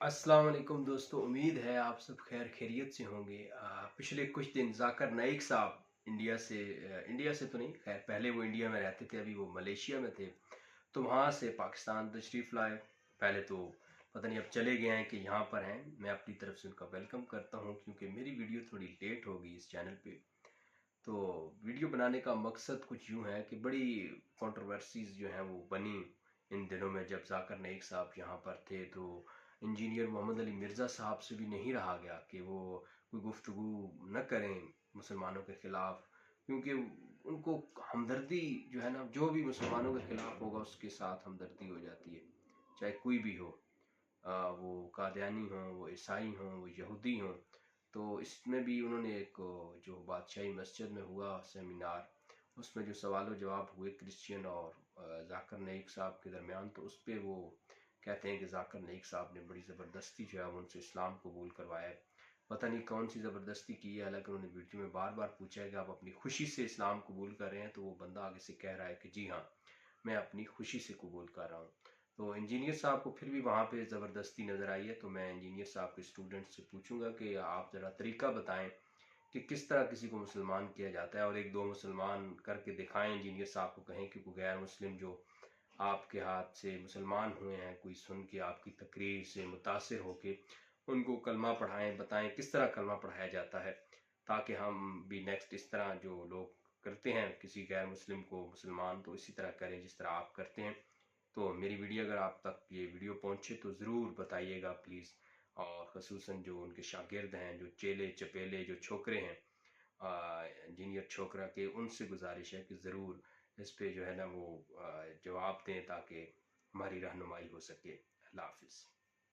अस्सलाम वालेकुम दोस्तों, उम्मीद है आप सब खैर खैरियत से होंगे। पिछले कुछ दिन ज़ाकिर नाइक साहब इंडिया से तो नहीं, खैर पहले वो इंडिया में रहते थे, अभी वो मलेशिया में थे। तो वहाँ से पाकिस्तान तशरीफ़ लाए। पहले तो पता नहीं अब चले गए हैं कि यहाँ पर हैं। मैं अपनी तरफ से उनका वेलकम करता हूँ, क्योंकि मेरी वीडियो थोड़ी लेट हो गई इस चैनल पे। तो वीडियो बनाने का मकसद कुछ यूँ है कि बड़ी कंट्रोवर्सीज़ जो हैं वो बनी इन दिनों में। जब ज़ाकिर नाइक साहब यहाँ पर थे तो इंजीनियर मोहम्मद अली मिर्ज़ा साहब से भी नहीं रहा गया कि वो कोई गुफ्तगू न करें मुसलमानों के ख़िलाफ़, क्योंकि उनको हमदर्दी जो है ना, जो भी मुसलमानों के ख़िलाफ़ होगा उसके साथ हमदर्दी हो जाती है, चाहे कोई भी हो। वो कादियानी हों, वो ईसाई हों, वो यहूदी हों। तो इसमें भी उन्होंने एक जो बादशाही मस्जिद में हुआ सेमिनार, उसमें जो सवाल जवाब हुए क्रिश्चियन और ज़ाकिर नाइक साहब के दरमियान, तो उस पर वो कहते हैं कि ज़ाकिर नाइक साहब ने बड़ी ज़बरदस्ती जो है उनसे इस्लाम कबूल करवाया है। पता नहीं कौन सी ज़बरदस्ती की है, हालांकि उन्होंने वीडियो में बार बार पूछा है कि आप अपनी खुशी से इस्लाम कबूल कर रहे हैं, तो वो बंदा आगे से कह रहा है कि जी हाँ, मैं अपनी खुशी से कबूल कर रहा हूँ। तो इंजीनियर साहब को फिर भी वहाँ पे ज़बरदस्ती नज़र आई है। तो मैं इंजीनियर साहब के स्टूडेंट से पूछूंगा कि आप ज़रा तरीका बताएं कि किस तरह किसी को मुसलमान किया जाता है, और एक दो मुसलमान करके दिखाएं। इंजीनियर साहब को कहें कि कोई गैर मुस्लिम जो आपके हाथ से मुसलमान हुए हैं, कोई सुन के आपकी तकरीर से मुतासिर होके उनको कलमा पढ़ाएं, बताएं किस तरह कलमा पढ़ाया जाता है, ताकि हम भी नेक्स्ट इस तरह जो लोग करते हैं किसी गैर मुस्लिम को मुसलमान, तो इसी तरह करें जिस तरह आप करते हैं। तो मेरी वीडियो अगर आप तक ये वीडियो पहुंचे तो ज़रूर बताइएगा प्लीज़। और ख़ुसूसन जो उनके शागिर्द हैं, जो चेले चपेले जो छोकरे हैं इंजीनियर छोकरा के, उनसे गुजारिश है कि ज़रूर इस पे जो है ना वो जवाब दें, ताकि हमारी रहनुमाई हो सके। अल्लाह हाफिज़।